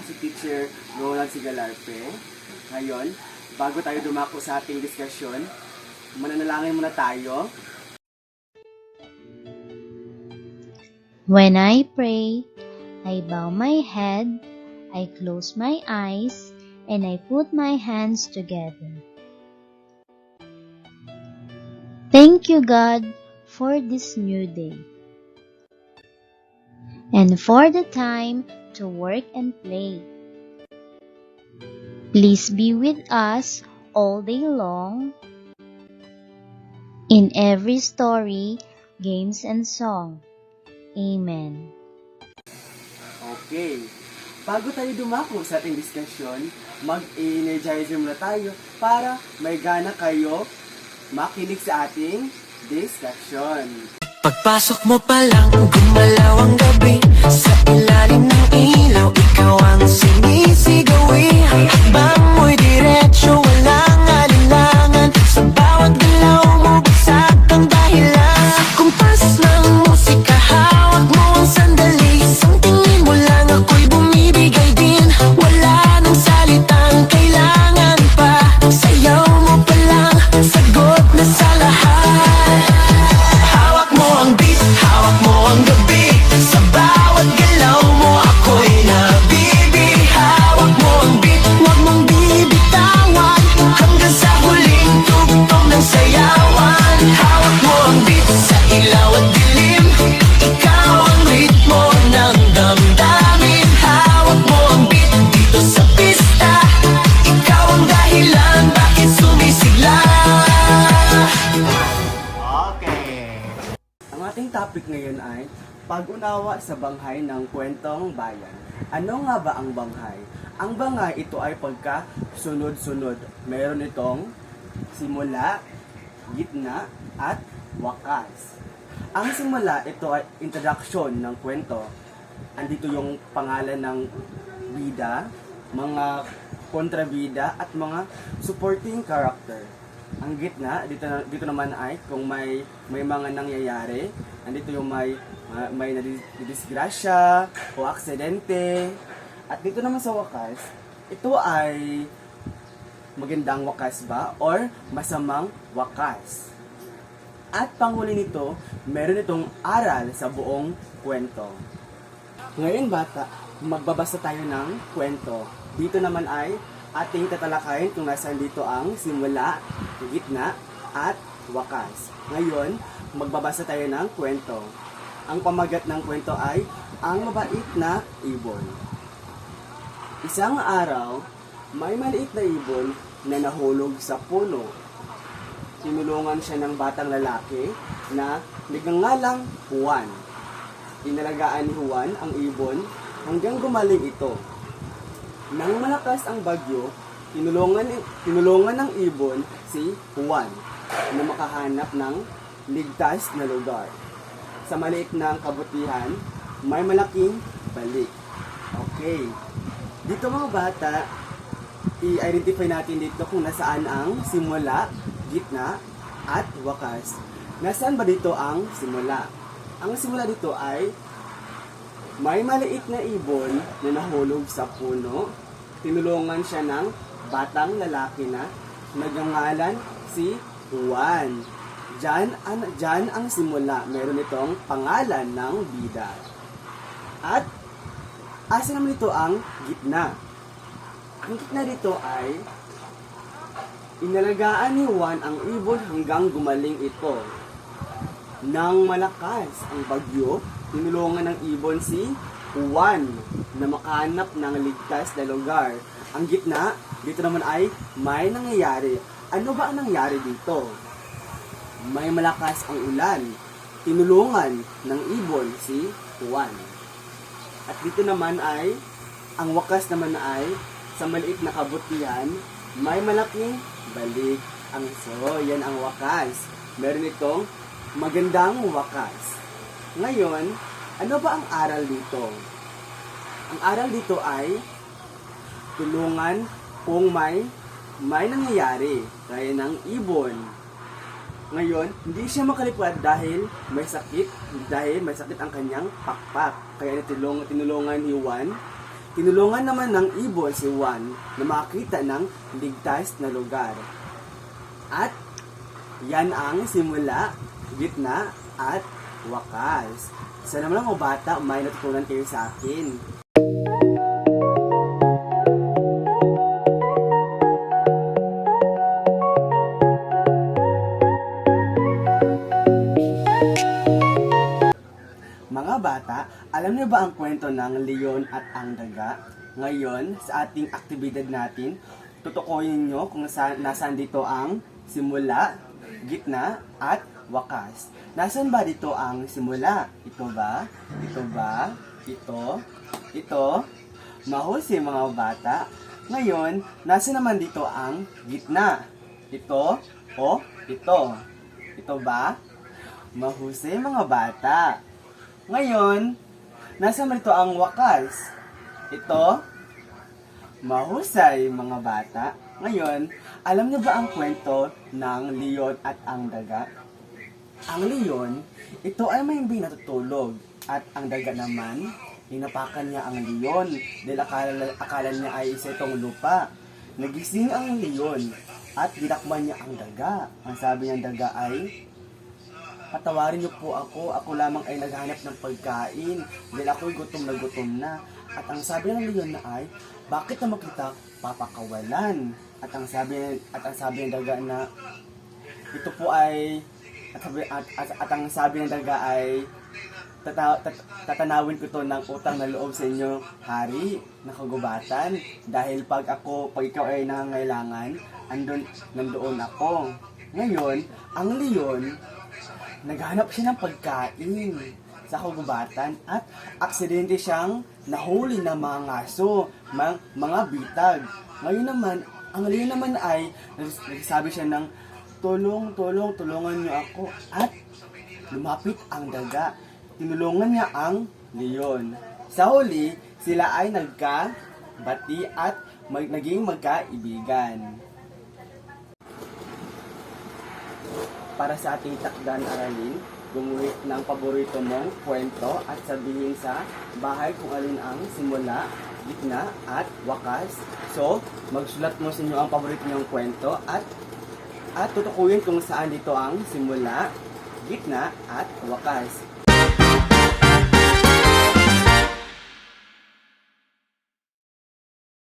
si Teacher Ronald Sigalarpe. Ngayon, bago tayo dumako sa ating diskusyon, mananalangin muna tayo. When I pray, I bow my head, I close my eyes, and I put my hands together. Thank you, God, for this new day, and for the time to work and play. Please be with us all day long, in every story, games, and song. Amen. Okay. Bago tayo dumako sa ating diskusyon, mag-energizer muna tayo para may gana kayo makinig sa ating diskusyon. Pagpasok mo pa lang, gumalaw ang gabi. Sa ilalim ng ilaw, ikaw ang sinisigawi. Hakbang mo'y diretsyo, walang alinlangan. Sa bawat galaw mo, bagsak ang dahilan. Kumpas ng musika, hawak mo ang sandali. Isang tingin mo lang, ako'y bumibigay din. Wala nang salitang kailangan pa. Sayaw mo pa lang, sagot na sa lahat. Hawak mo ang beat, hawak mo ang gabi. Sa bawat galaw mo, ako'y nabibi. Hawak mo ang beat, huwag mong bibitawan. Hanggang sa huling tugtog ng sayawan. Hawak mo ang beat, sa ilaw at dilim. Ikaw ang ritmo ng damdamin. Hawak mo ang beat, dito sa pista. Ikaw ang dahilan, bakit sumisigla. Okay. Ang ating topic ngayon ay pag-unawa sa banghay ng kwentong bayan. Ano nga ba ang banghay? Ang banghay, ito ay pagka-sunod-sunod. Meron itong simula, gitna, at wakas. Ang simula, ito ay introduction ng kwento. Andito yung pangalan ng bida, mga kontrabida, at mga supporting character. Ang gitna, dito naman ay kung may mga nangyayari, andito yung may nadisgrasya o aksidente. At dito naman sa wakas, ito ay magandang wakas ba or masamang wakas. At panghuli nito, meron itong aral sa buong kwento. Ngayon bata, magbabasa tayo ng kwento. Dito naman ay ating tatalakayin kung nasaan dito ang simula, gitna, at wakas. Ngayon, magbabasa tayo ng kwento. Ang pamagat ng kwento ay Ang Mabait na Ibon. Isang araw, may maliit na ibon na nahulog sa puno. Tinulungan siya ng batang lalaki na nagngangalang Juan. Inalagaan ni Juan ang ibon hanggang gumaling ito. Nang malakas ang bagyo, tinulungan ng ibon si Juan na makahanap ng ligtas na lugar. Sa maliit na kabutihan, may malaking balik. Okay. Dito mga bata, i-identify natin dito kung nasaan ang simula, gitna, at wakas. Nasaan ba dito ang simula? Ang simula dito ay may maliit na ibon na nahulog sa puno. Tinulungan siya ng batang lalaki na nagngangalan si Juan. Diyan ang simula. Meron itong pangalan ng bida. At asa naman dito ang gitna? Ang gitna dito ay inalagaan ni Juan ang ibon hanggang gumaling ito. Nang malakas ang bagyo, tinulungan ng ibon si Juan na makahanap ng ligtas na lugar. Ang gitna, dito naman ay may nangyayari. Ano ba ang nangyari dito? May malakas ang ulan. Tinulungan ng ibon si Juan. At dito naman ay, ang wakas naman ay, sa maliit na kabutihan, may malaking balik. Yan ang wakas. Meron itong magandang wakas. Ngayon, ano ba ang aral dito? Ang aral dito ay tulungan kung may nangyayari, gaya ng ibon. Ngayon, hindi siya makalipad dahil may sakit ang kanyang pakpak. Kaya tinulungan ni Juan Tinulungan naman ng ibon si Juan na makita ng ligtas na lugar. At yan ang simula, gitna, at wakas. Sana naman mga bata, may natutunan kayo sa akin. Mga bata, alam niyo ba ang kwento ng leon at ang daga? Ngayon, sa ating aktibidad natin, tutukoyin niyo kung nasaan dito ang simula, gitna, at wakas. Nasaan ba dito ang simula? Ito ba? Ito ba? Ito? Mahusay mga bata. Ngayon, nasa naman dito ang gitna? Ito o ito? Ito ba? Mahusay mga bata. Ngayon, nasa dito ang wakas? Ito? Mahusay mga bata. Ngayon, alam niyo ba ang kwento ng leon at ang daga? Ang leon, ito ay may natutulog. At ang daga naman, hinapakan niya ang leon dahil akala niya ay isa itong lupa. Nagising ang leon at dinakman niya ang daga. Ang sabi ng daga ay, "Patawarin niyo po ako lamang ay naghanap ng pagkain dahil ako'y gutom na. At ang sabi ng leon na ay, "Bakit naman kita papakawalan?" At ang sabi ng daga na, ito po ay, at ang sabi ng daga ay, tatanawin ko to ng utang na loob sa inyo, hari, na kagubatan. Dahil pag ikaw ay nangangailangan, nandoon ako. Ngayon, ang leon, naghanap siya ng pagkain sa kagubatan at aksidente siyang nahuli ng mga ngaso, mga bitag. Ngayon naman, ang leon naman ay nagsabi siya ng tulungan niyo ako, at lumapit ang daga. Tinulungan niya ang leon. Sa huli, sila ay nagkabati at naging magkaibigan. Para sa ating takdang aralin, gumuhit ng paborito mong kwento at sabihin sa bahay kung alin ang simula, gitna, at wakas. So, magsulat mo sa inyo ang paborito niyong kwento at tutukuyin kung saan dito ang simula, gitna, at wakas.